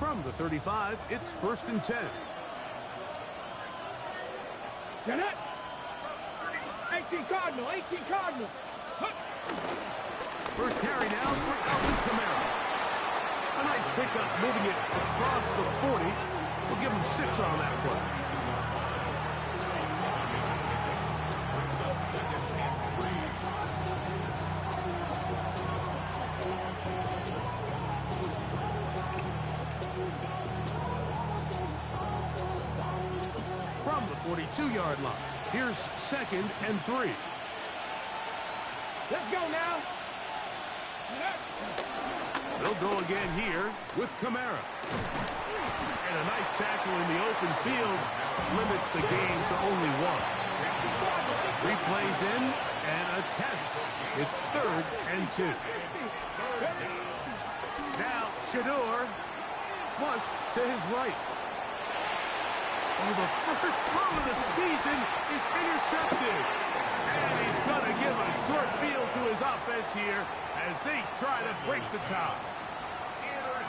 From the 35, it's 1st and 10. 18 Cardinal, 18 Cardinal. First carry now for Alvin Kamara. A nice pickup, moving it across the 40. We'll give him 6 on that play. From the 42-yard line, here's 2nd and 3. Let's go now. They'll go again here with Kamara. And a nice tackle in the open field limits the gain to only 1. 3 plays in and a test. It's 3rd and 2. Now Shedeur flush to his right. Oh, the first throw of the season is intercepted. And he's going to give a short field to his offense here as they try to break the tie.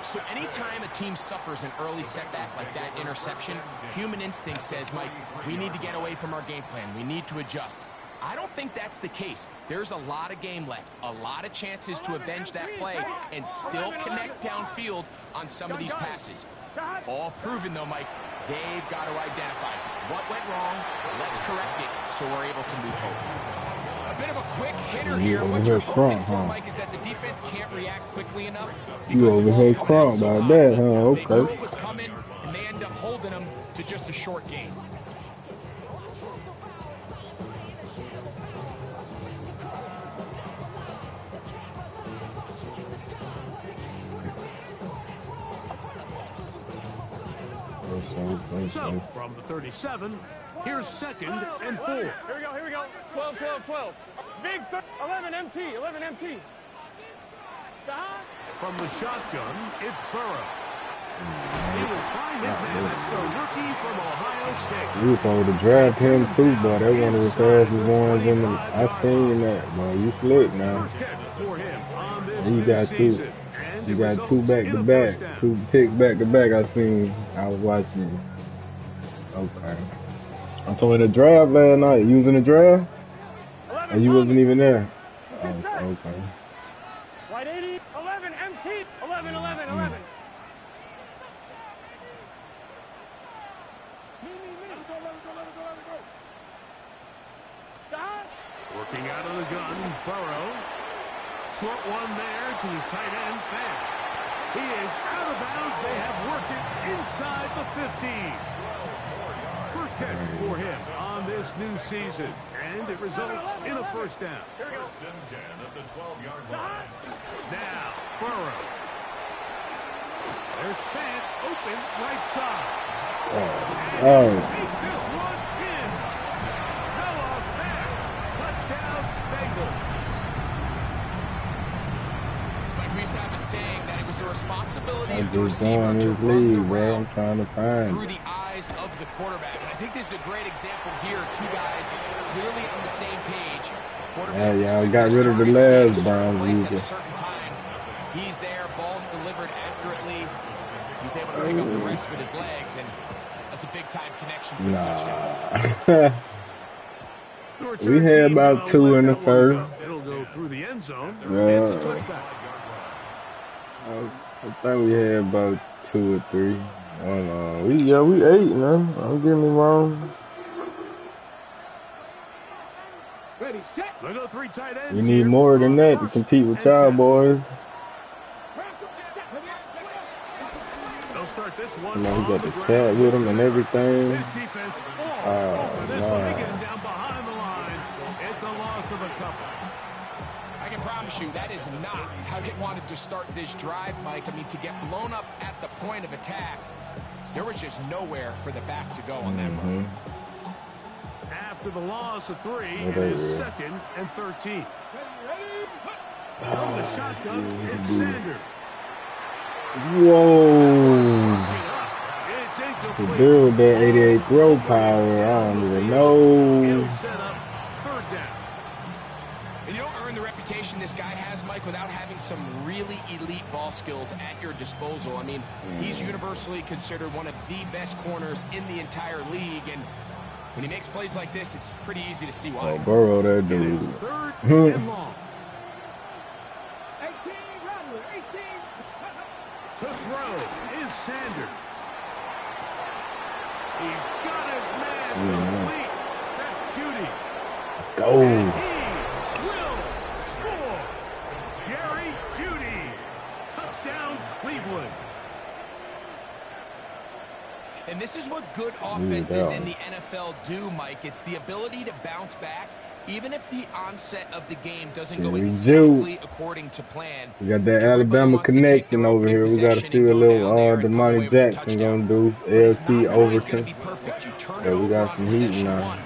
So anytime a team suffers an early setback like that interception, human instinct says, Mike, we need to get away from our game plan. We need to adjust. I don't think that's the case. There's a lot of game left, a lot of chances to avenge that play and still connect downfield on some of these passes. All proven, though, Mike. They've got to identify what went wrong. Let's correct it so we're able to move forward. A bit of a quick hitter here. What you're hoping for, Mike, is that the defense can't react quickly enough. You over here crunk about that, huh? Okay. They knew it was coming, and they end up holding them to just a short gain. So, from the 37, here's 2nd and 4. Here we go. 12, 12, 12. Big 11 MT, 11 MT. From the shotgun, it's Burrow. He will find his man. That's the rookie from Ohio State. We were supposed to draft him too, but that one of the fastest ones in the. I seen that, boy. You slick now. First catch for him on this You got two. season. You got 2 back-to-back. 2 picks back-to-back. I was watching you. Okay. I told you the draft last night. You was in the draft? And you wasn't even there? Oh, okay. White 80, 11 MT, 11, 11, 11. Stop. Working out of the gun, Burrow. Short one there to his tight end, Fant. He is out of bounds. They have worked it inside the 15. First catch for him on this new season, and it results in a first down. First and 10 at the 12-yard line. Now, Burrow. There's Fant open right side. And take this one in. Noah Fant. Touchdown, Bengals. Like we used to have a saying that it was the responsibility I'm of the just receiver going to this run the league, bro. I'm route trying to find through it. the eyes of the quarterback. And I think this is a great example here. 2 guys clearly on the same page. Yeah, y'all got rid of the last Browns place at a user. certain time. He's there, ball's delivered accurately. He's able to pick up the rest with his legs, and that's a big-time connection for the touchdown. Nah. We had about 2 in the first. It'll go through the end zone. Yeah. It's a touchback. I think we had about 2 or 3. I don't know. We ate, man. Don't get me wrong. Ready, set. They'll go 3 tight ends. We need more than that to compete with y'all boys. They'll start this You one. know, we got the chat with them and everything. His defense. Oh, this one, they nah. get him down behind the line. It's a loss of a couple. I can promise you that is not how they wanted to start this drive, Mike. I mean, to get blown up at the point of attack, there was just nowhere for the back to go on that run. After the loss of 3, it is 2nd and 13. From the shotgun, it's Sanders. Whoa. It's To incomplete. build that 88 throw power, I don't even know. He'll set up 3rd down. And you don't earn the reputation this guy has, Mike, without having some really elite ball skills at your disposal. I mean, he's universally considered one of the best corners in the entire league, and when he makes plays like this, it's pretty easy to see why. Oh, Burrow, that It dude. is 3rd and long. 18, Robert, 18. To throw is Sanders. He's got his man complete. That's Judy. Go. And he will score. Jerry Judy. Touchdown, Cleveland. And this is what good offenses in the NFL do, Mike. It's the ability to bounce back, even if the onset of the game doesn't go exactly according to plan. We got that Alabama connection over here. We got to see a little Damani Jackson gonna do LT Overton. Yeah, we got some heat now.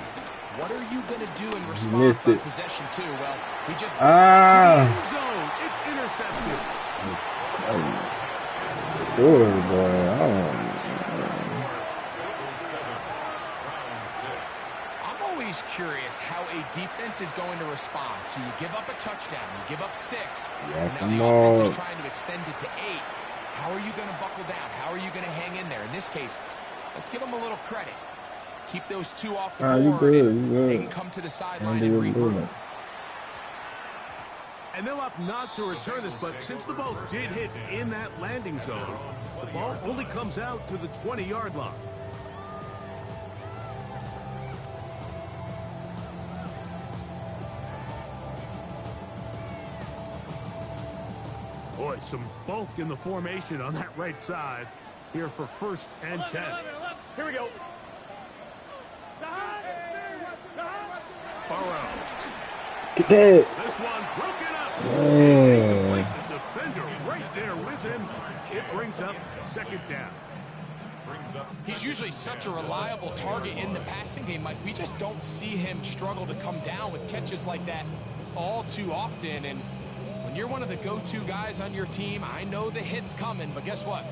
What are you going to do in response Missed on it. possession two? Well, we just End zone. It's intercepted. Good boy. I'm always curious how a defense is going to respond. So you give up a touchdown, you give up 6, Yeah, and now come the offense on. is trying to extend it to 8. How are you going to buckle down? How are you going to hang in there? In this case, let's give them a little credit. Keep those 2 off the board, You good, and you good. they can come to the sideline Andy and was regroup. doing it. And they'll opt not to return this, but since the ball did hit in that landing zone, the ball only comes out to the 20-yard line. Boy, some bulk in the formation on that right side here for 1st and 10. 11. Here we go. Burrow. Get that. This one broken up. Yeah. Like the defender right there with him. It brings up 2nd down. He's usually such a reliable target in the passing game, Mike. We just don't see him struggle to come down with catches like that all too often. And when you're one of the go-to guys on your team, I know the hit's coming, but guess what?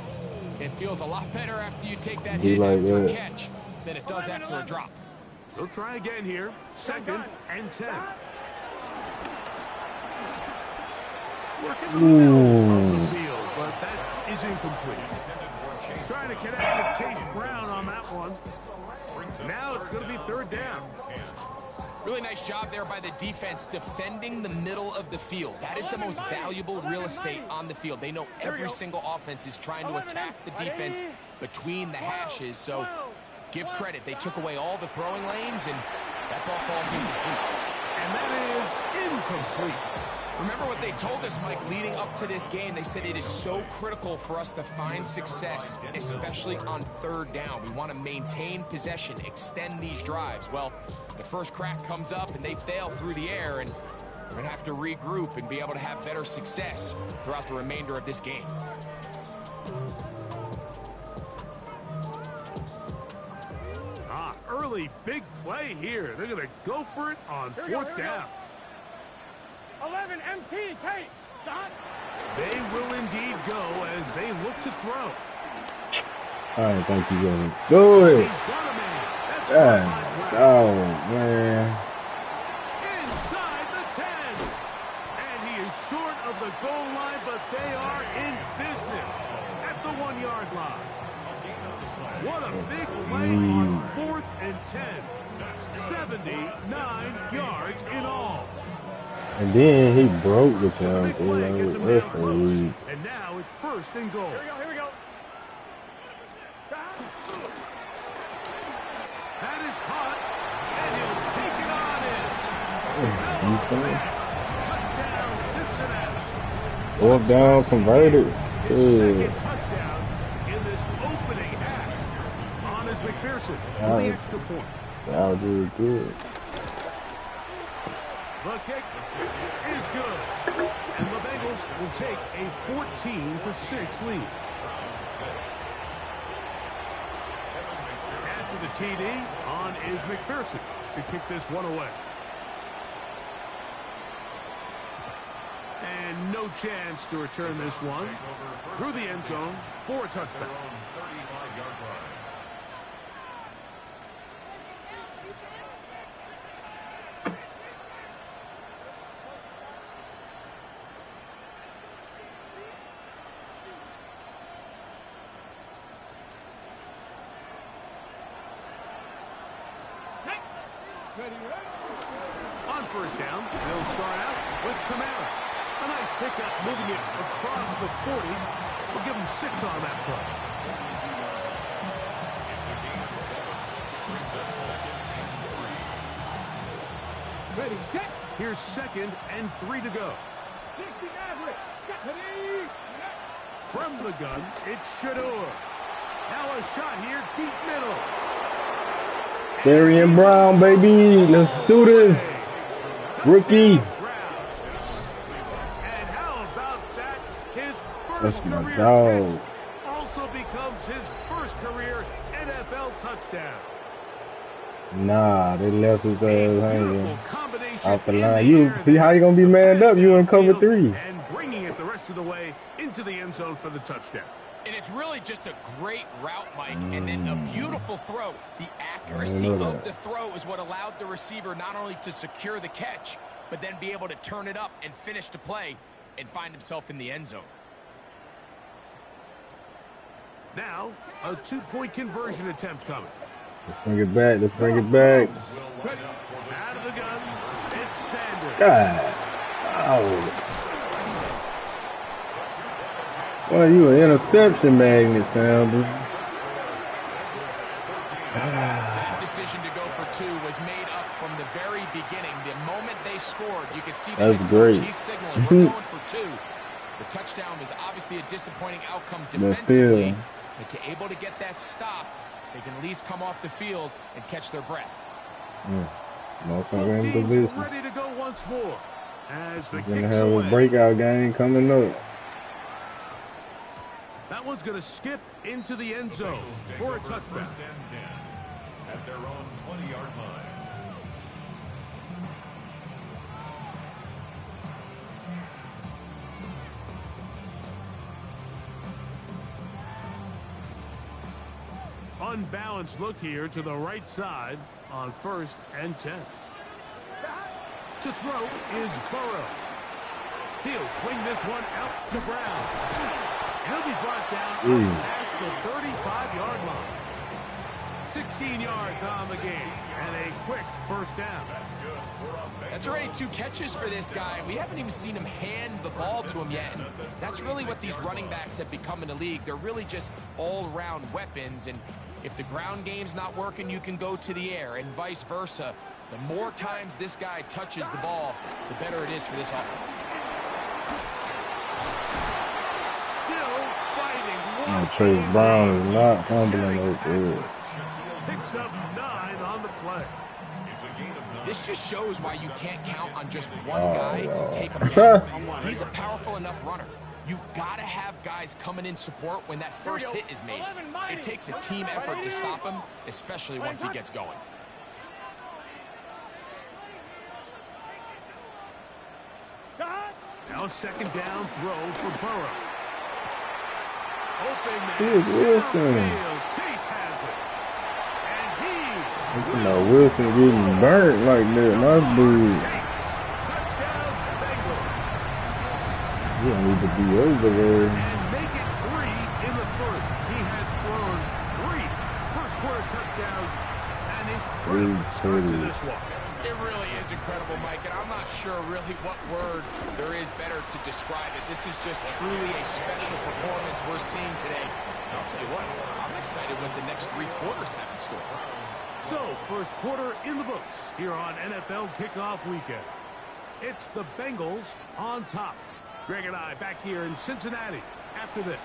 It feels a lot better after you take that hit like after a that. catch than it does after a drop. They'll try again here. 2nd and 10. Working the middle of the field, but that is incomplete. Trying to connect with Chase Brown on that one. Now it's going to be 3rd down. Really nice job there by the defense defending the middle of the field. That is the most valuable real estate on the field. They know every single offense is trying to attack the defense between the hashes. So give credit. They took away all the throwing lanes, and that ball falls incomplete. And that is incomplete. Remember what they told us, Mike, leading up to this game. They said it is so critical for us to find success, especially on 3rd down. We want to maintain possession, extend these drives. Well, the first crack comes up, and they fail through the air, and we're going to have to regroup and be able to have better success throughout the remainder of this game. Early big play here. They're going to go for it on 4th down. 11, MT, Tate. Dot. They will indeed go as they look to throw. I don't think he's gonna do it. He's got a man. That's God, Clyde oh Brown. man. Inside the 10. And he is short of the goal line, but they are in business at the 1-yard line. What a big play on 4th and 10. 79 yards in all. And then he broke the The tackle. big play gets him down That's a close. read. And now it's 1st and goal. Here we go. That is caught, and he'll take it on in. Fourth down converted. His Good. second touchdown in this opening half on his McPherson for the extra point. That was really good. The kick is good, and the Bengals will take a 14-6 lead. After the TD, on is McPherson to kick this one away. And no chance to return this one through the end zone for a touchdown. On first down, they'll start out with Kamara. A nice pickup, moving it across the 40. We'll give him 6 on that play. It's a gain of 7. Brings up 2nd and 3. Ready, get. Here's 2nd and 3 to go. 60 average. Ready. From the gun, it's Shador. Now a shot here, deep middle. Darian Brown, baby. Let's do this. Rookie. And how about that? His That's first my career dog. catch also becomes his first career NFL touchdown. Nah, they left his ass Beautiful hanging combination off the in line. the You air see how you gonna be there. manned up? You in cover Downfield 3. And bringing it the rest of the way into the end zone for the touchdown. And it's really just a great route, Mike, and then a beautiful throw. The accuracy know of that. the throw is what allowed the receiver not only to secure the catch, but then be able to turn it up and finish the play and find himself in the end zone. Now, a 2-point conversion attempt coming. Let's bring it back. Let's bring it back. Out of the gun, it's Sanders. God. Oh. Well, you an interception magnet, Sanders. That decision to go for 2 was made up from the very beginning. The moment they scored, you could see the That's head coach, great. he's signaling, we're going for 2. The touchdown was obviously a disappointing outcome But defensively, still. but to able to get that stop, they can at least come off the field and catch their breath. Motherfucker in Teams position. ready to go once more as the We're gonna kick's have away. a breakout game coming up. That one's going to skip into the end zone for a touchdown. 1st and 10 at their own 20-yard line. Unbalanced look here to the right side on 1st and 10. To throw is Burrow. He'll swing this one out to Brown. He'll be brought down past the 35-yard line. 16 yards on the game and a quick first down. That's already 2 catches for this guy. We haven't even seen him hand the ball to him yet. And that's really what these running backs have become in the league. They're really just all-around weapons. And if the ground game's not working, you can go to the air and vice versa. The more times this guy touches the ball, the better it is for this offense. Still fighting. Oh, Chase Brown is not fumbling over there. Picks up 9 on the play. This just shows why you can't count on just one guy to take him down. He's a powerful enough runner. You gotta have guys coming in support when that first hit is made. It takes a team effort to stop him, especially once he gets going. Now 2nd down throw for Burrow. Open Here's Wilson. downfield. Chase has it. And he You know, Wilson getting burnt like that. My dude. touchdown Bengals. You don't need to be over there. And make it 3 in the first. He has thrown 3 first-quarter touchdowns. An incredible start to this one. It really is incredible, Mike, and I'm not sure really what word there is better to describe it. This is just truly a special performance we're seeing today. And I'll tell you what, I'm excited what the next 3 quarters have in store. So, first quarter in the books here on NFL Kickoff Weekend. It's the Bengals on top. Greg and I back here in Cincinnati after this.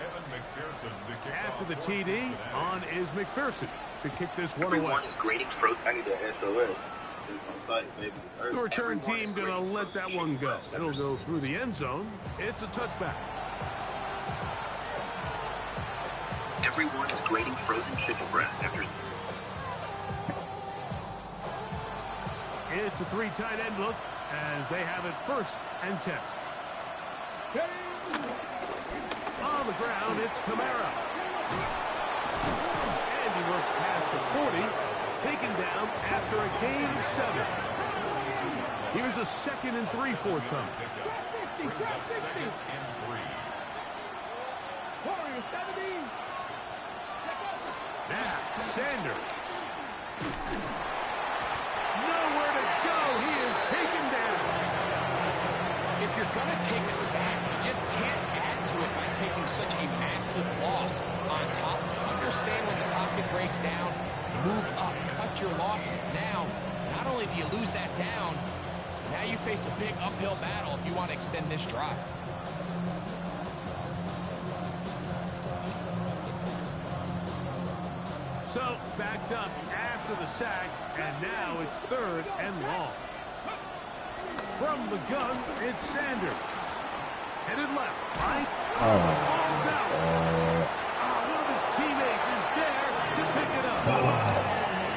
Evan McPherson to kick After off the for TD, Cincinnati. on is McPherson to kick this one away. Everyone is grading frozen. I need the SOS. It's on site, baby. It's early. The return Everyone is team going to grading let that frozen one chicken go. breast. It'll go through the end zone. It's a touchback. Everyone is grading frozen chicken breast after. It's a 3 tight end look as they have it 1st and 10. On the ground, it's Kamara. And he works past the 40, taken down after a gain of 7. Here's a 2nd and 3 forthcoming. Brings up 2nd and 3. Now, Sanders. Nowhere to go. He is taken down. If you're going to take a sack, you just can't add to it by taking such a massive loss. On top, understand when the pocket breaks down, move up, cut your losses. Now, not only do you lose that down, now you face a big uphill battle if you want to extend this drive. So, backed up after the sack, and now it's 3rd and long. From the gun, it's Sanders. Headed left, right? Ball's out. One of his teammates is there to pick it up.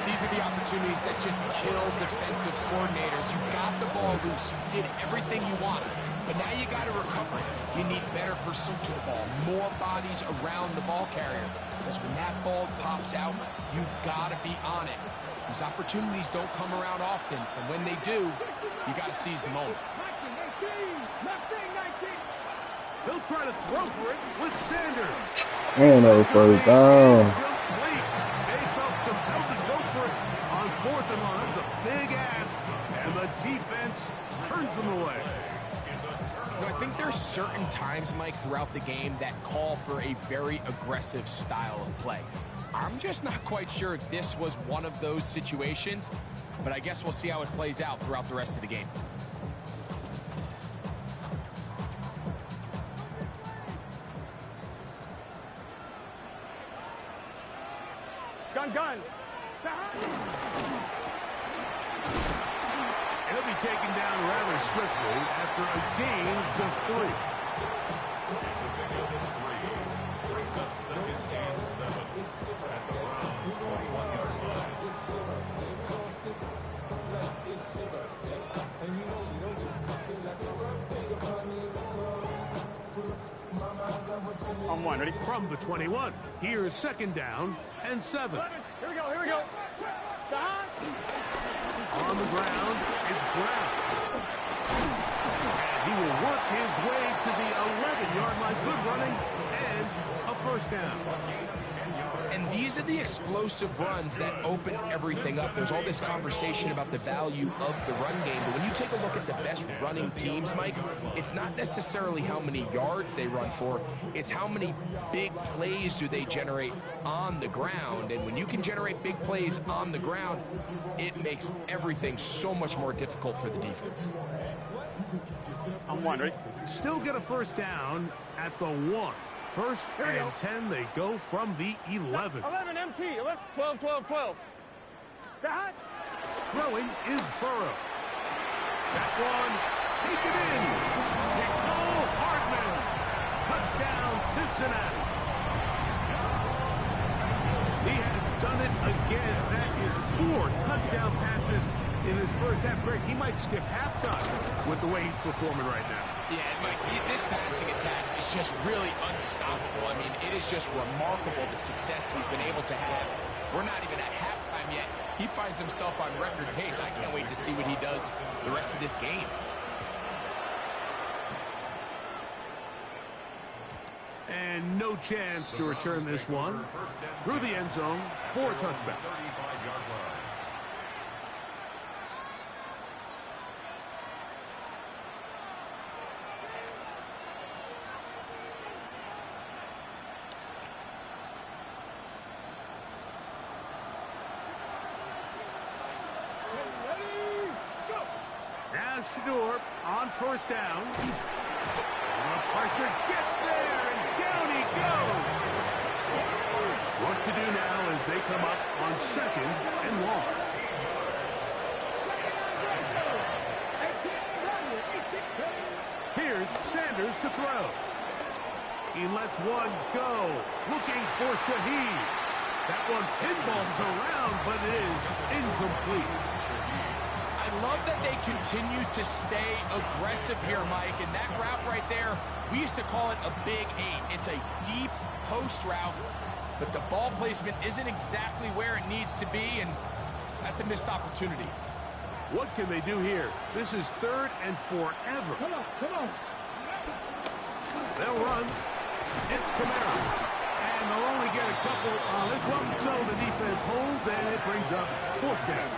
These are the opportunities that just kill defensive coordinators. You got the ball loose. You did everything you wanted. But now you got to recover it. You need better pursuit to the ball, more bodies around the ball carrier. Because when that ball pops out, you've got to be on it. These opportunities don't come around often, and when they do, you got to seize the moment. He'll try to throw for it with Sanders. And that was 1st down. They felt compelled to go for it on 4th and long. That was a big ask, and the defense turns them away. I think there's certain times, Mike, throughout the game that call for a very aggressive style of play. I'm just not quite sure this was one of those situations, but I guess we'll see how it plays out throughout the rest of the game. Gun. He'll be taken down rather swiftly after a gain of just 3. It's a big of 3. Brings up 2nd and 7 at the Browns' 21-yard line. On 1, ready? From the 21, here's 2nd down and 7. Here we go. On the ground, it's Brown. And he will work his way to the 11-yard line. Good running and a 1st down. And these are the explosive runs that open everything up. There's all this conversation about the value of the run game, but when you take a look at the best running teams, Mike, it's not necessarily how many yards they run for, it's how many big plays do they generate on the ground. And when you can generate big plays on the ground, it makes everything so much more difficult for the defense. On 1, ready? Still get a 1st down at the 1. 1st and 10, they go from the 11. 11 MT, 12. Throwing is Burrow. That one, taken in. Nicole Hardman. Touchdown, Cincinnati. He has done it again. That is 4 touchdown passes in his first half. Greg, he might skip halftime with the way he's performing right now. Yeah, Mike, this passing attack is just really unstoppable. I mean, it is just remarkable the success he's been able to have. We're not even at halftime yet. He finds himself on record pace. I can't wait to see what he does the rest of this game. And no chance to return this one. Through the end zone for a touchback. 35-yard line. Now Shador on 1st down. The pressure gets there, and down he goes. What to do now as they come up on 2nd and long. Here's Sanders to throw. He lets one go, looking for Shaheed. That one pinballs around, but it is incomplete. I love that they continue to stay aggressive here, Mike, and that route right there, we used to call it a big 8. It's a deep post route, but the ball placement isn't exactly where it needs to be, and that's a missed opportunity. What can they do here? This is 3rd and forever. Come on. They'll run. It's Kamara. And And they'll only get a couple on this one, so the defense holds, and it brings up fourth down.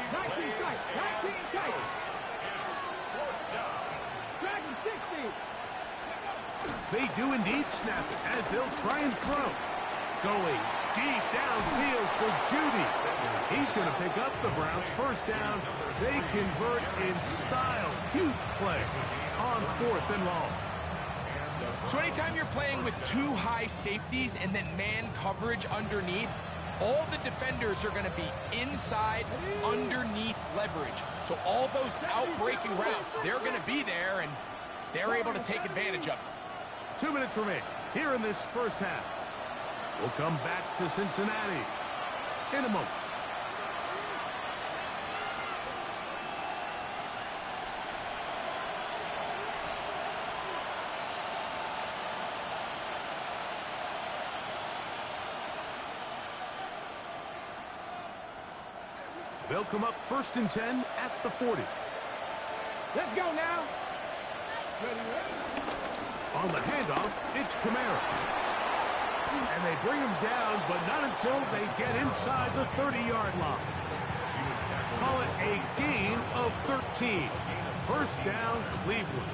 19 tight. 19 tight. Dragon 60. They do indeed snap it as they'll try and throw. Going deep downfield for Judy. He's going to pick up the Browns' first down. They convert in style. Huge play on 4th and long. So anytime you're playing with two high safeties and then man coverage underneath, all the defenders are going to be inside, underneath leverage. So all those out-breaking routes, they're going to be there, and they're able to take advantage of it. 2 minutes remain here in this first half. We'll come back to Cincinnati in a moment. They'll come up 1st and 10 at the 40. Let's go now. On the handoff, it's Kamara. And they bring him down, but not until they get inside the 30-yard line. Call it a gain of 13. First down, Cleveland.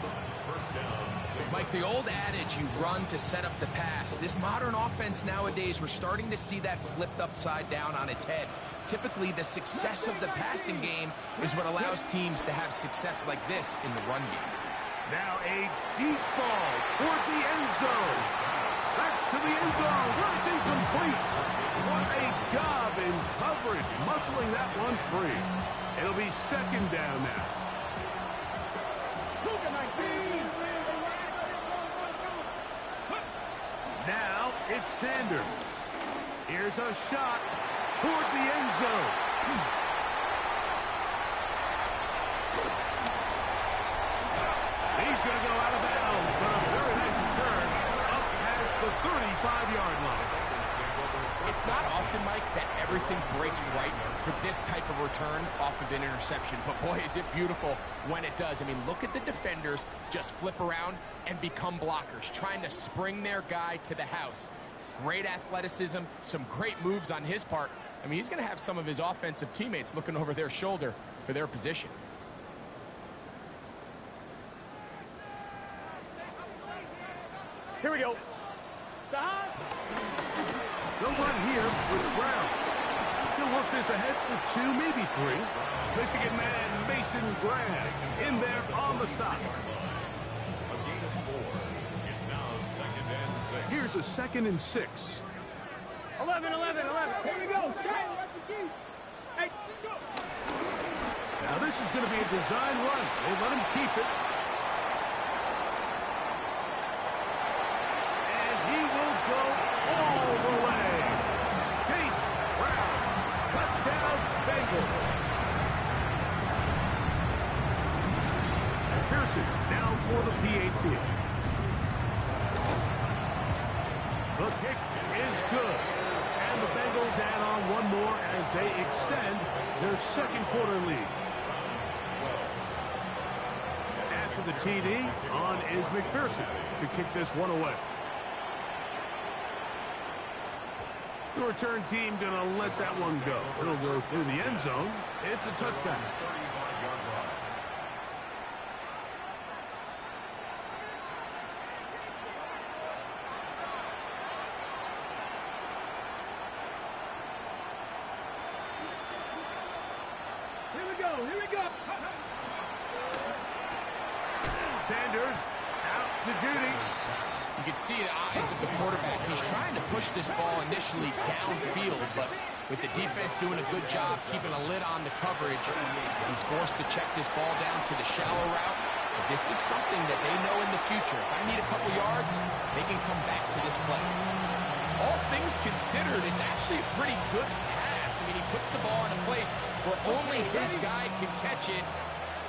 Mike, the old adage, you run to set up the pass. This modern offense nowadays, we're starting to see that flipped upside down on its head. Typically, the success of the passing game is what allows teams to have success like this in the run game. Now a deep ball toward the end zone. That's to the end zone. Where it's incomplete. What a job in coverage, muscling that one free. It'll be 2nd down now. Now it's Sanders. Here's a shot toward the end zone. He's going to go out of bounds, but a very nice return up past the 35-yard line. It's not often, Mike, that everything breaks right for this type of return off of an interception. But, boy, is it beautiful when it does. I mean, look at the defenders just flip around and become blockers, trying to spring their guy to the house. Great athleticism, some great moves on his part. I mean, he's going to have some of his offensive teammates looking over their shoulder for their position. Here we go. Stop. No run here with Brown. He'll work this ahead for 2, maybe 3. Michigan man Mason Graham in there on the stop. A gain of 4. It's now 2nd and 6. Here's a 2nd and 6. 11. Here we go. Hey. Now this is going to be a design run. They let him keep it. And he will go all the way. Chase Brown. Touchdown, Bengals. And Pearson down for the PAT. The kick is good. And the Bengals add on one more as they extend their 2nd quarter lead. After the TD, on is McPherson to kick this one away. The return team going to let that one go. It'll go through the end zone. It's a touchback. Here we go. Sanders out to Judy. You can see the eyes of the quarterback. He's trying to push this ball initially downfield, but with the defense doing a good job keeping a lid on the coverage, he's forced to check this ball down to the shallow route. But this is something that they know in the future. If I need a couple yards, they can come back to this play. All things considered, it's actually a pretty good pass. I mean, he puts the ball in a place where only his guy can catch it.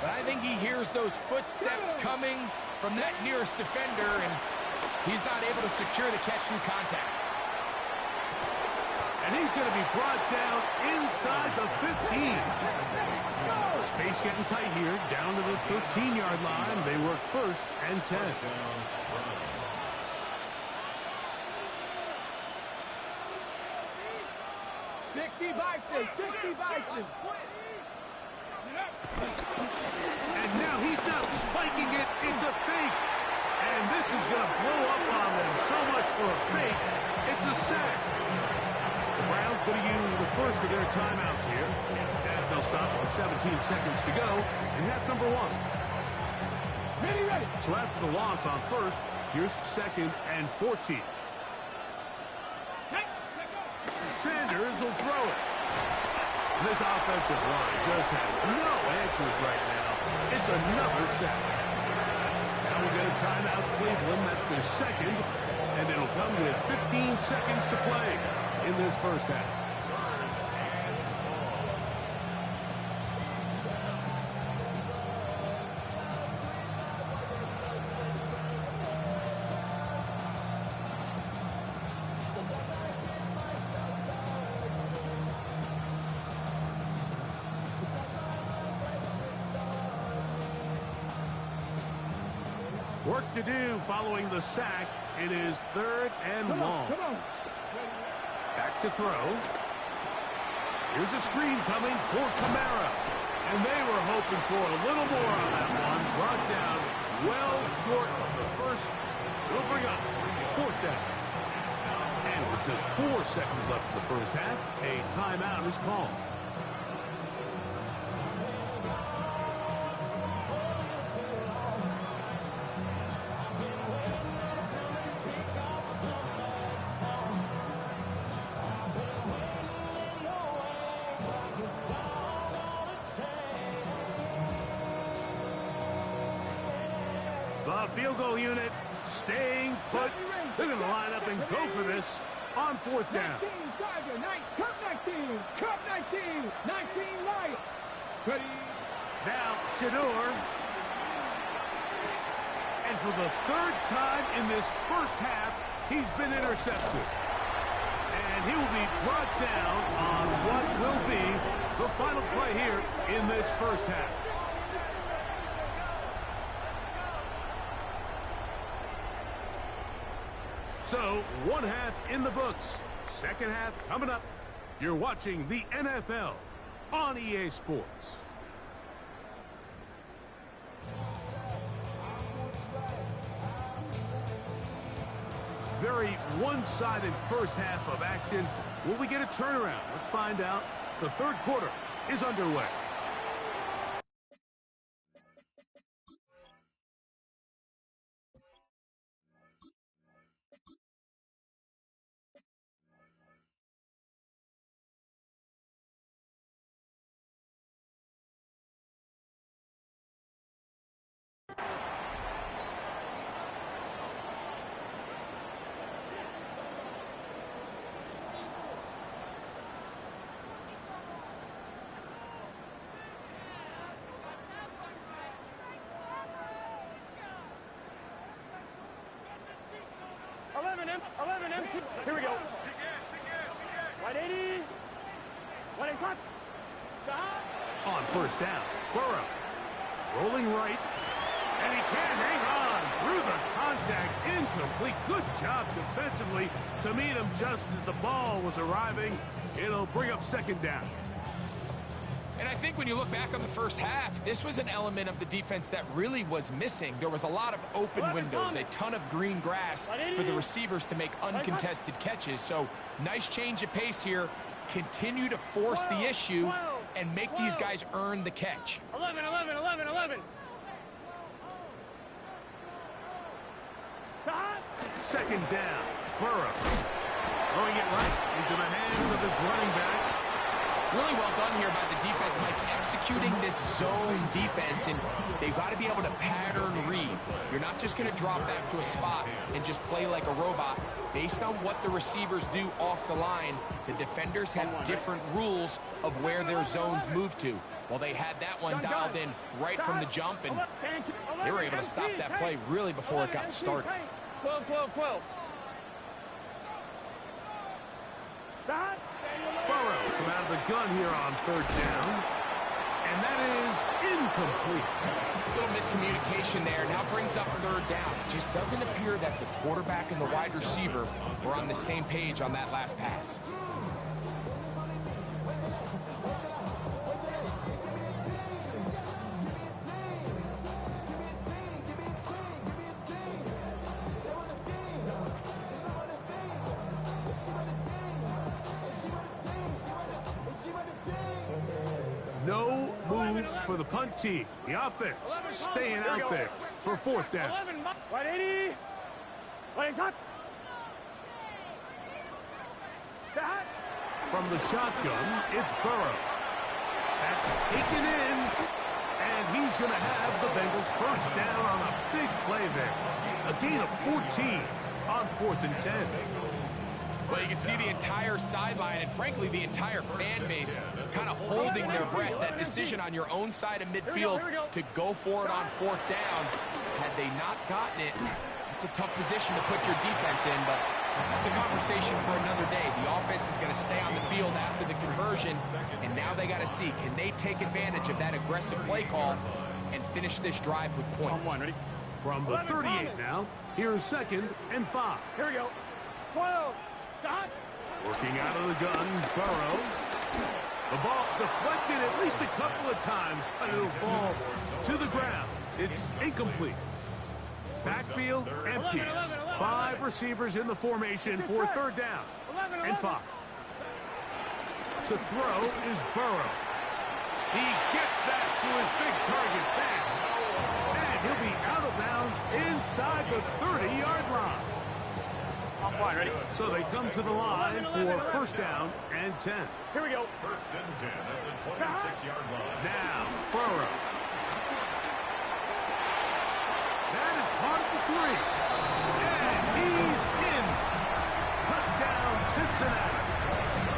But I think he hears those footsteps coming from that nearest defender, and he's not able to secure the catch through contact. And he's going to be brought down inside the 15. Space getting tight here, down to the 13-yard line. They work 1st and 10. 60 Bison, 60 Bison. And now he's not spiking it. It's a fake. And this is going to blow up on them. So much for a fake. It's a sack. The Browns going to use the first of their timeouts here, as they'll stop with 17 seconds to go in half number 1. Ready. So after the loss on first, here's second and 14. Sanders will throw it. This offensive line just has no answers right now. It's another sack. Now we'll get a timeout, Cleveland. That's their second, and it'll come with 15 seconds to play in this first half. Work to do following the sack. It is third and long. Back to throw. Here's a screen coming for Kamara. And they were hoping for a little more on that one. Brought down well short of the first. We'll bring up fourth down. And with just 4 seconds left in the first half, a timeout is called. The field goal unit staying put. They're going to line up and go for this on fourth down. 19, Tiger, Cup 19, Cup 19, 19 Lions. Ready. Now Shedeur. And for the third time in this first half, he's been intercepted. And he will be brought down on what will be the final play here in this first half. So, one half in the books. Second half coming up. You're watching the NFL on EA Sports. Very one-sided first half of action. Will we get a turnaround? Let's find out. The third quarter is underway. Here we go. 180. 180. On first down, Burrow rolling right, and he can't hang on through the contact. Incomplete. Good job defensively to meet him just as the ball was arriving. It'll bring up second down. And I think when you look back on the first half, this was an element of the defense that really was missing. There was a lot of open windows, a ton of green grass for the receivers to make uncontested catches. So nice change of pace here. Continue to force the issue and make these guys earn the catch. 11. Second down, Burrow throwing it right into the hands of his running back. Really well done here by the defense, Mike, executing this zone defense, and they've got to be able to pattern read. You're not just going to drop back to a spot and just play like a robot. Based on what the receivers do off the line, the defenders have different rules of where their zones move to. Well, they had that one dialed in right from the jump, and they were able to stop that play really before it got started. 12. Burrow from out of the gun here on third down. And that is incomplete. A little miscommunication there. Now brings up third down. It just doesn't appear that the quarterback and the wide receiver were on the same page on that last pass. for the punt team. The offense staying out there for fourth down. 180. From the shotgun, it's Burrow. That's taken in, and he's going to have the Bengals first down on a big play there. A gain of 14 on 4th and 10. Well, you can see the entire sideline and, frankly, the entire fan base kind of holding their breath. That decision on your own side of midfield to go for it on 4th down, had they not gotten it, it's a tough position to put your defense in, but that's a conversation for another day. The offense is going to stay on the field after the conversion, and now they got to see, can they take advantage of that aggressive play call and finish this drive with points? From the 38 now, here's 2nd and 5. Here we go. 12. Stop. Working out of the gun, Burrow. The ball deflected at least a couple of times, but it'll fall to the ground. It's incomplete. Backfield empty. 5 receivers in the formation for 3rd down and 5. To throw is Burrow. He gets that to his big target fast. And he'll be out of bounds inside the 30-yard line. So they come to the line for 1st down and 10. Here we go. 1st and 10 at the 26-yard line. Now, Burrow. That is caught at the 3. And he's in. Touchdown, Cincinnati.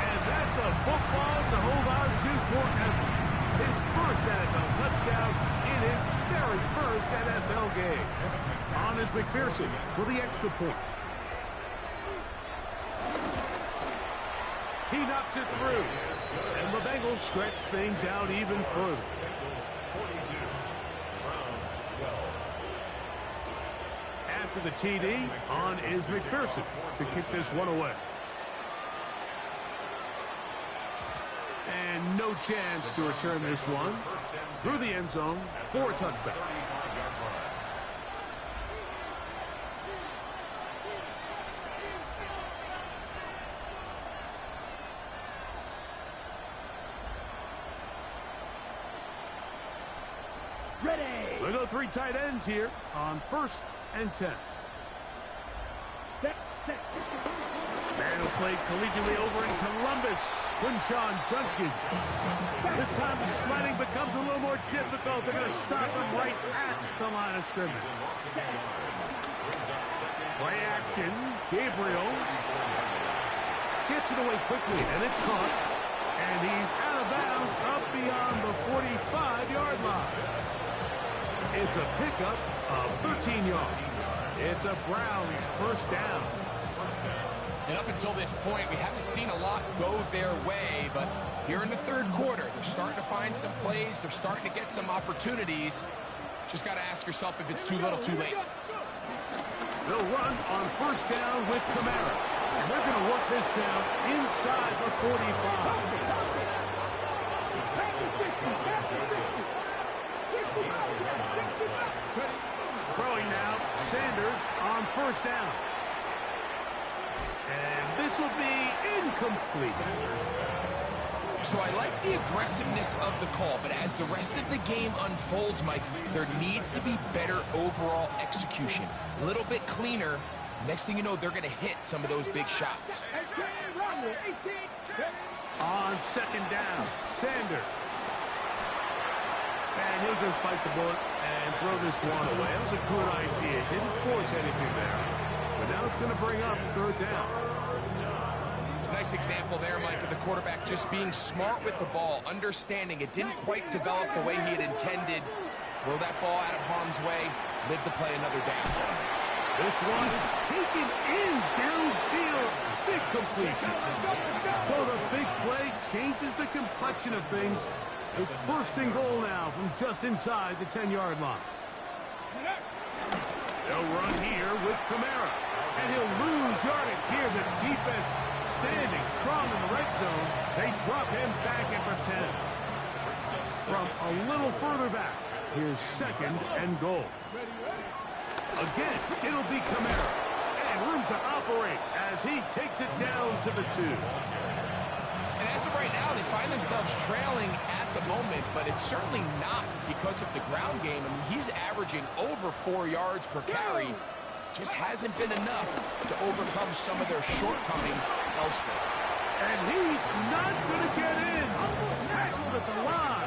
And that's a football to hold on to forever. His first NFL touchdown in his very first NFL game. On is McPherson for the extra point. He knocks it through. And the Bengals stretch things out even further. After the TD, on is McPherson to kick this one away. And no chance to return this one through the end zone for a touchback. Ready. We go 3 tight ends here on 1st and 10. Man who played collegiately over in Columbus, Quinshon Judkins. This time the sliding becomes a little more difficult. They're going to stop him right at the line of scrimmage. Play action. Gabriel gets it away quickly, and it's caught. And he's out of bounds up beyond the 45-yard line. It's a pickup of 13 yards. It's a Browns 1st down. And up until this point, we haven't seen a lot go their way, but here in the 3rd quarter, they're starting to find some plays. They're starting to get some opportunities. Just got to ask yourself if it's too little, too late. They'll run on 1st down with Kamara. And they're going to work this down inside the 45. Throwing now, Sanders on 1st down. And this will be incomplete. So I like the aggressiveness of the call, but as the rest of the game unfolds, Mike, there needs to be better overall execution. A little bit cleaner. Next thing you know, they're going to hit some of those big shots. On 2nd down, Sanders. And he'll just bite the bullet and throw this one away. That was a good idea. Didn't force anything there. But now it's going to bring up 3rd down. Nice example there, Mike, of the quarterback just being smart with the ball, understanding it didn't quite develop the way he had intended. Throw that ball out of harm's way, live to play another down. This one is taken in downfield. Big completion. So the big play changes the complexion of things. It's 1st and goal now from just inside the 10-yard line. They'll run here with Kamara. And he'll lose yardage here. The defense standing strong in the red zone. They drop him back at the 10. From a little further back, here's 2nd and goal. Again, it'll be Kamara. And room to operate as he takes it down to the 2. And as As of right now, they find themselves trailing at the moment, but it's certainly not because of the ground game. I mean, he's averaging over 4 yards per carry. Just hasn't been enough to overcome some of their shortcomings elsewhere. And he's not going to get in. Tackled at the line.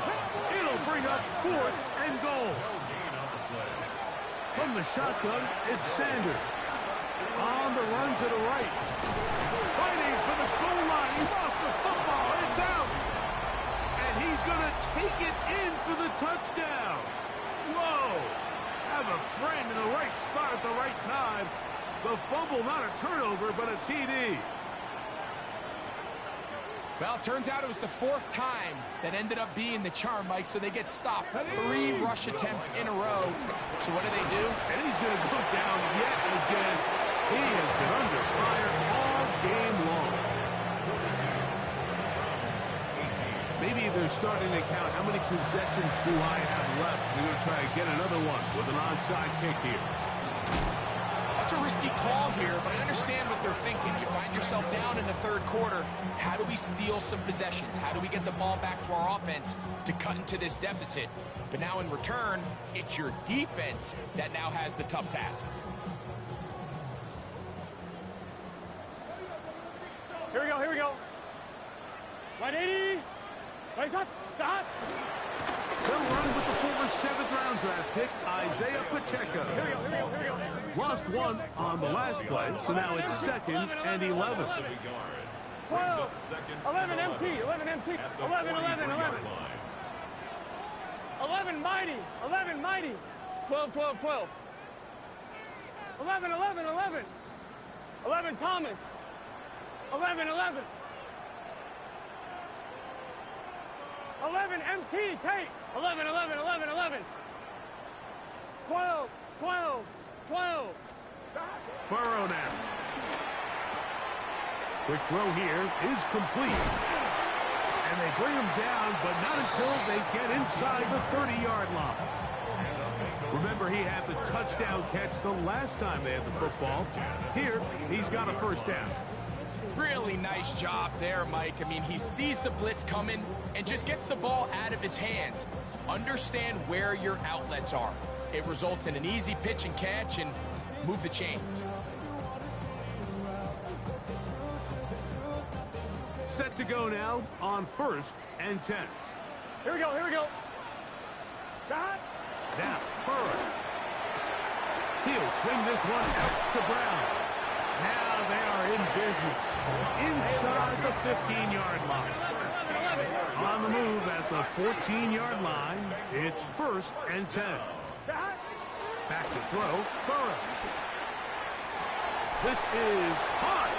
It'll bring up 4th and goal. From the shotgun, it's Sanders. On the run to the right. Fighting for the goal line. He lost the football. It's out. And he's going to take it in for the touchdown. Whoa. Have a friend in the right spot at the right time. The fumble, not a turnover, but a TD. Well, it turns out it was the 4th time that ended up being the charm, Mike, so they get stopped. 3 rush attempts in a row. So what do? And he's going to go down yet again. He has been under fire all game long. Maybe they're starting to count how many possessions do I have left. They're going to try to get another one with an onside kick here. That's a risky call here, but I understand what they're thinking. You find yourself down in the 3rd quarter. How do we steal some possessions? How do we get the ball back to our offense to cut into this deficit? But now in return, it's your defense that now has the tough task. Here we go, here we go. Right 80. Right shot. Stop. They'll run with the former 7th-round draft pick, Isaiah Pacheco. Here we go, here we go, here we go. Lost 1 on the last play, so now it's 2nd and 11. 12, 11 MT, 11 MT, 11, 11, 11. 11 mighty, 11 mighty. 12, 12, 12. 11, 11, 11. 11 Thomas. 11, 11. 11 MT, Tate. 11, 11, 11, 11. 12, 12, 12. Burrow now. Quick throw here is complete. And they bring him down, but not until they get inside the 30-yard line. Remember, he had the touchdown catch the last time they had the football. Here, he's got a first down. Really nice job there, Mike. I mean, he sees the blitz coming and just gets the ball out of his hands. Understand where your outlets are. It results in an easy pitch and catch and move the chains. Set to go now on 1st and 10. Here we go, here we go. Shot. Now, Burrow. He'll swing this one out to Brown. Now they are in business. Inside the 15-yard line. On the move at the 14-yard line, it's 1st and 10. Back to throw, Burrow. This is hot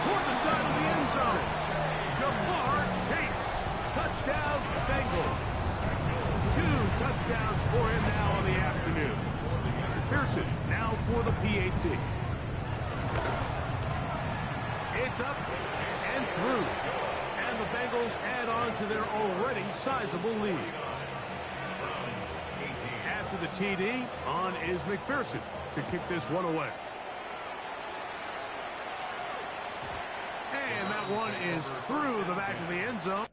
toward the side of the end zone. Jamar Chase. Touchdown, Bengals. 2 touchdowns for him now on the afternoon. Pearson now for the PAT. It's up and through. And the Bengals add on to their already sizable lead. After the TD, on is McPherson to kick this one away. And that one is through the back of the end zone.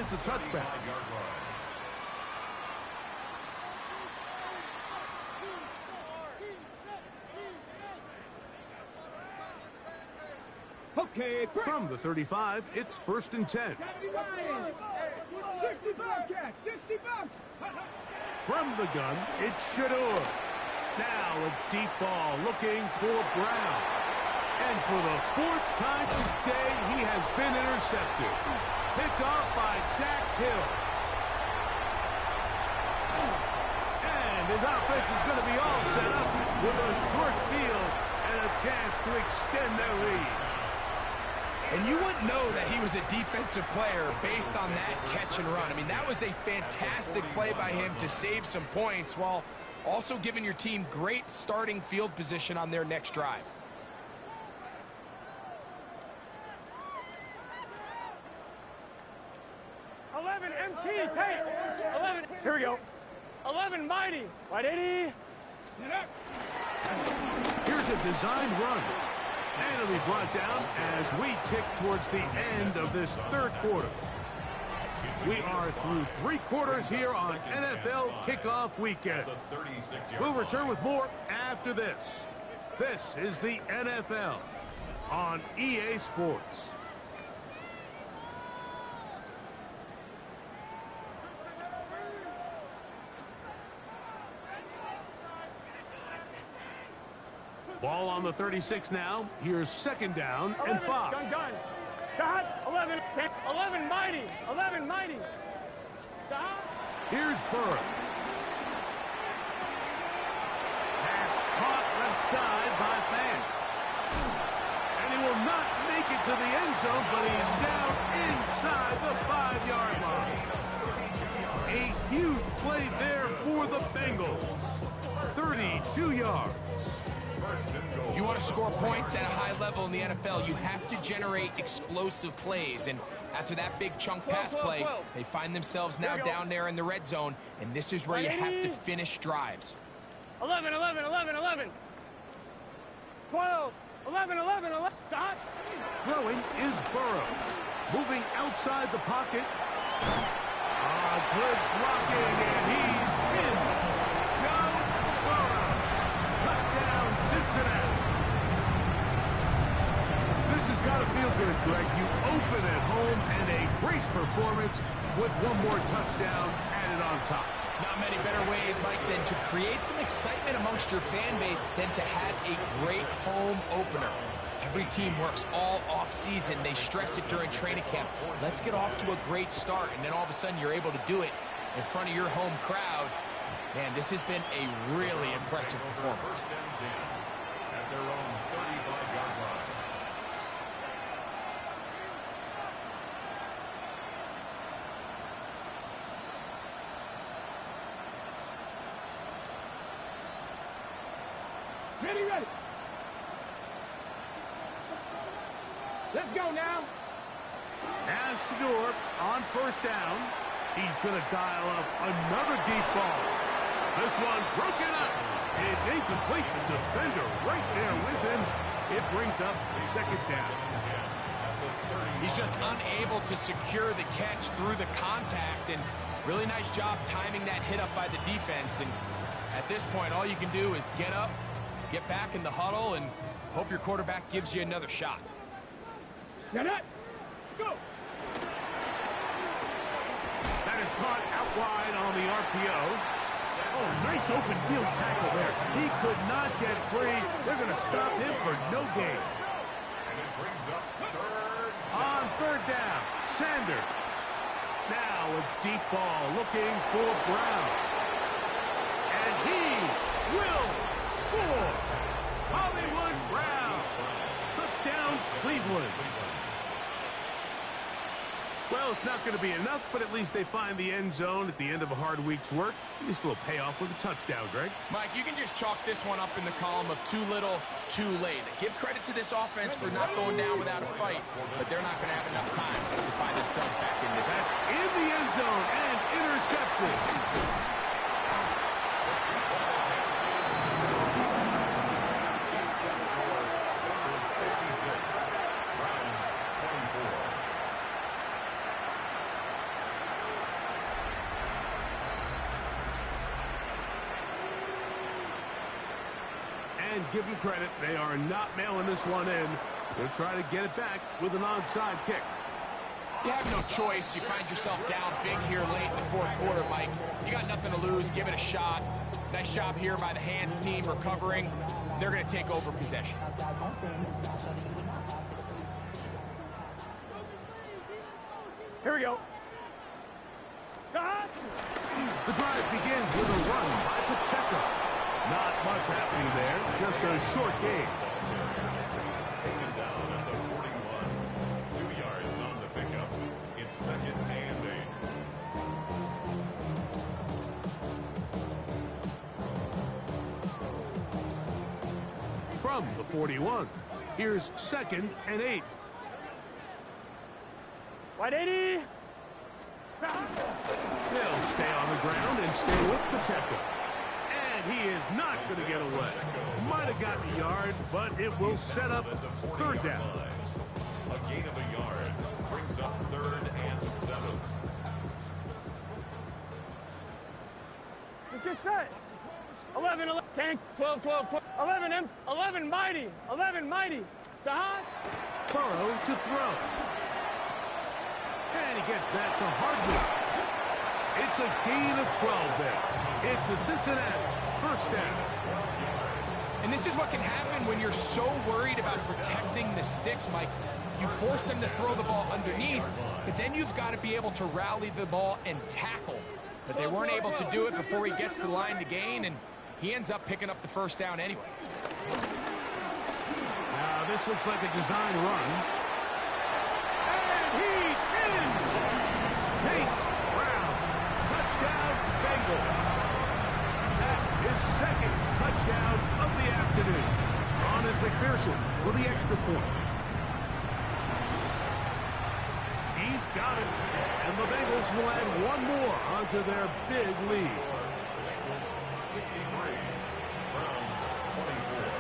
is a touchback. Okay, From the 35, it's 1st and 10. 79. 60 bucks, cat. 60 bucks. From the gun, it's Shador. Now a deep ball looking for Brown. And for the 4th time today, he has been intercepted. Picked off by Dax Hill. And his offense is going to be all set up with a short field and a chance to extend their lead. And you wouldn't know that he was a defensive player based on that catch and run. I mean, that was a fantastic play by him to save some points while also giving your team great starting field position on their next drive. MT, take. 11. Here we go. 11, mighty. Right, 80. Here's a design run. And it'll be brought down as we tick towards the end of this 3rd quarter. We are through 3 quarters here on NFL Kickoff Weekend. We'll return with more after this. This is the NFL on EA Sports. Ball on the 36 now. Here's 2nd down and 5. Gun. Dot. 11. 11, mighty. 11, mighty. Dot. Here's Burrow. Pass caught left side by Fant. And he will not make it to the end zone, but he's down inside the 5-yard line. A huge play there for the Bengals. 32 yards. If you want to score points at a high level in the NFL, you have to generate explosive plays. And after that big chunk pass play, they find themselves now down there in the red zone, and this is where you have to finish drives. 11. 12. 11. Dot. Throwing is Burrow. Moving outside the pocket. Good blocking, and he's in. Goes Burrow. Touchdown, Cincinnati. This has got to feel good, Greg. You open at home, and a great performance with one more touchdown added on top. Not many better ways, Mike, than to create some excitement amongst your fan base than to have a great home opener. Every team works all off-season. They stress it during training camp. Let's get off to a great start, and then all of a sudden you're able to do it in front of your home crowd. Man, this has been a really impressive performance. 1st and 10 at their own 35-yard line. Ready. Let's go now. As Shador on 1st down, he's going to dial up another deep ball. This one broken up. It's incomplete. The defender right there with him. It brings up 2nd down. He's just unable to secure the catch through the contact, and really nice job timing that hit up by the defense. And at this point, all you can do is get up, get back in the huddle, and hope your quarterback gives you another shot. Now that. Go. That is caught out wide on the RPO. Oh, nice open field tackle there. He could not get free. They're going to stop him for no gain. And it brings up 3rd On 3rd down, Sanders. Now a deep ball looking for Brown. And he will score. Hollywood Brown. Touchdowns, Cleveland. Well, it's not going to be enough, but at least they find the end zone at the end of a hard week's work. At least a little payoff with a touchdown, Greg. Mike, you can just chalk this one up in the column of too little, too late. Give credit to this offense for not going down without a fight, but they're not going to have enough time to find themselves back in this. That's in the end zone and intercepted. And give them credit, they are not mailing this one in. They'll try to get it back with an onside kick. You have no choice. You find yourself down big here late in the fourth quarter, Mike. You got nothing to lose. Give it a shot. Nice job here by the hands team recovering. They're going to take over possession. Here we go. The drive begins with a run by Pacheco. Not much happening there, just a short game. Taken down at the 41. 2 yards on the pickup. It's 2nd and 8. From the 41, here's 2nd and 8. Wide 80. They'll stay on the ground and stay with Pacheco. And he is not going to get away. Might have gotten a yard, but it will set up 3rd down. A gain of a yard brings up 3rd and 7. Let's get set. 11, 11, tank, 12, 12, 12, 11, 11, mighty, 11, mighty. Dahan. Burrow to throw. And he gets that to Hardman. It's a gain of 12 there. It's a Cincinnati 1st down. And this is what can happen when you're so worried about protecting the sticks, Mike. You force them to throw the ball underneath, but then you've got to be able to rally the ball and tackle. But they weren't able to do it before he gets to the line to gain, and he ends up picking up the 1st down anyway. Now this looks like a design run. And he's in! Chase Brown. Touchdown, Bengals. That is 2nd touchdown of the afternoon. On is McPherson for the extra point. He's got it. And the Bengals will add one more onto their big lead. 63. Browns 24.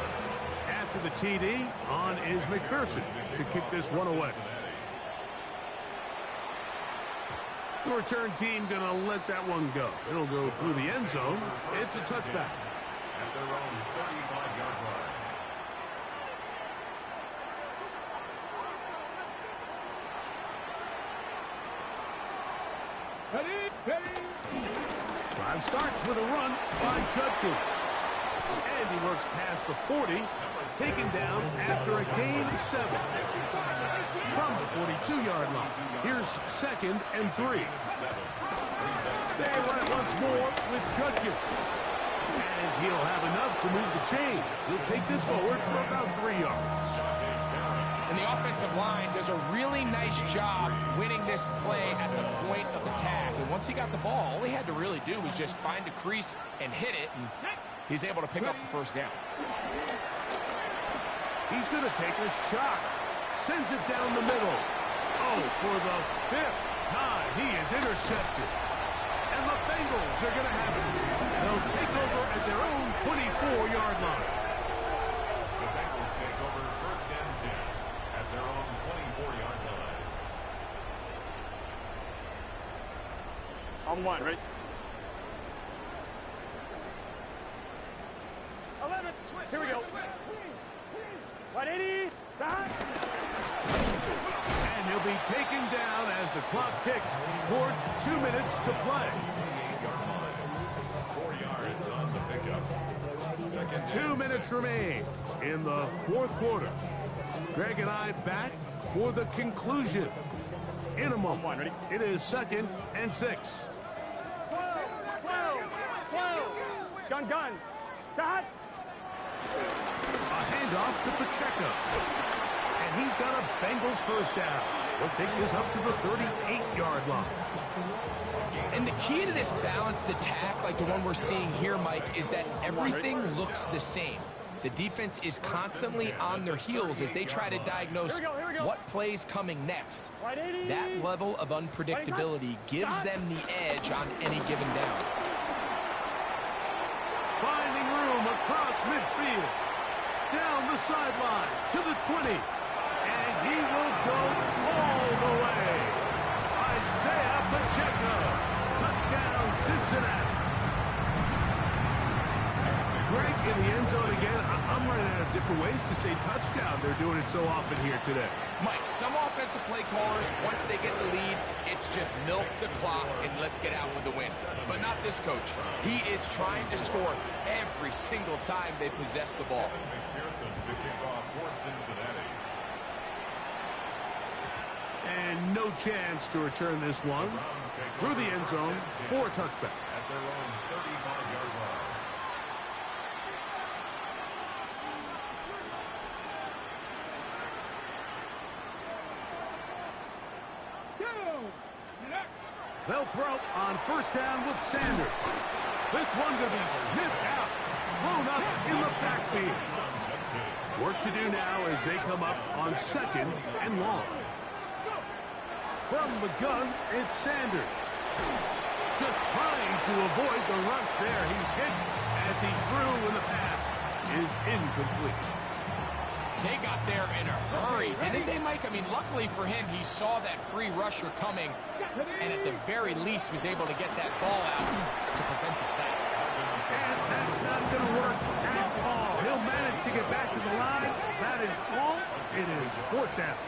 After the TD, on is McPherson to kick this one away. The return team going to let that one go. It'll go through the end zone. It's a touchback. At their own 35-yard line. Drive starts with a run by Judkins. And he works past the 40, taken down after a gain of 7. From the 42-yard line, here's 2nd and 3. They run it once more with Judkins. And he'll have enough to move the chains. He'll take this forward for about 3 yards. And the offensive line does a really nice job winning this play at the point of attack. And once he got the ball, all he had to really do was just find a crease and hit it, and he's able to pick up the 1st down. He's going to take a shot. Sends it down the middle. Oh, for the 5th time, he is intercepted. And the Bengals are going to have it. They'll take over at their own 24-yard line. The Bengals take over 1st and 10 at their own 24-yard line. On 1, ready? 11, here we go. 180, Dahan. And he'll be taken down as the clock ticks towards 2 minutes to play. 28-yard line. 4 yards on the pickup. 2nd 2 minutes remain in the 4th quarter. Greg and I back for the conclusion. In a moment, it is 2nd and 6. 12, 12. Gun, gun. Dahan. A handoff to Pacheco. And he's got a Bengals 1st down. He'll take this up to the 38-yard line. And the key to this balanced attack, like the one we're seeing here, Mike, is that everything looks the same. The defense is constantly on their heels as they try to diagnose what play's coming next. That level of unpredictability gives them the edge on any given down. Finding room across midfield. Down the sideline to the 20. And he will go all the way. Isaiah Pacheco. Touchdown, Cincinnati. Greg, in the end zone again. I'm running out of different ways to say touchdown. They're doing it so often here today. Mike, some offensive play callers, once they get the lead, it's just milk the clock and let's get out with the win. But not this coach. He is trying to score every single time they possess the ball. McPherson to kick off for Cincinnati. And no chance to return this one through the end zone for a touchback. At their own 35-yard line. They'll throw on first down with Sanders. This one going to be sniffed out, blown up in the backfield. Work to do now as they come up on second and long. From the gun, it's Sanders. Just trying to avoid the rush there. He's hit as he threw when the pass is incomplete. They got there in a hurry, didn't they, Mike? I mean, luckily for him, he saw that free rusher coming, and at the very least was able to get that ball out to prevent the sack. And that's not going to work at all. He'll manage to get back to the line. That is all. It is fourth down.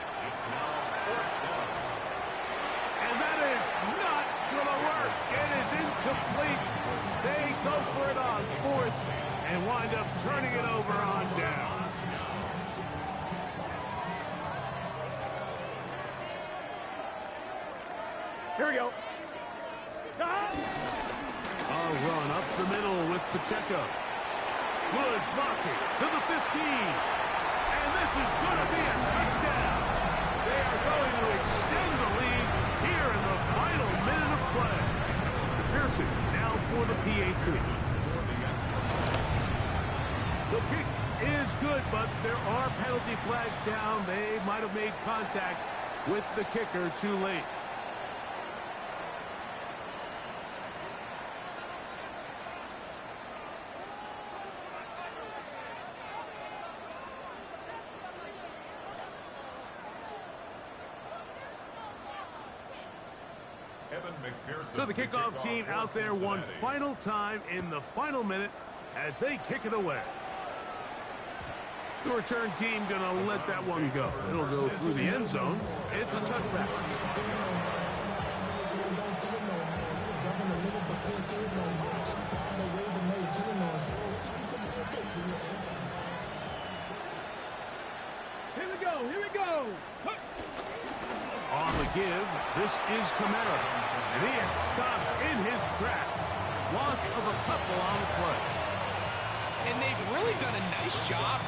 And that is not going to work. It is incomplete. They go for it on fourth and wind up turning it over on down. Here we go. A run up the middle with Pacheco. Good blocking to the 15. And this is going to be a touchdown. They are going to extend the lead here in the final minute of play. McPherson now for the PAT. The kick is good, but there are penalty flags down. They might have made contact with the kicker too late. So the kickoff team out there one final time in the final minute as they kick it away. The return team going to let that one go. It'll go through the end zone. It's a touchback. Here we go. Here we go. On the give, this is Kamara. And he is stopped in his tracks. Loss of a couple on the play. And they've really done a nice job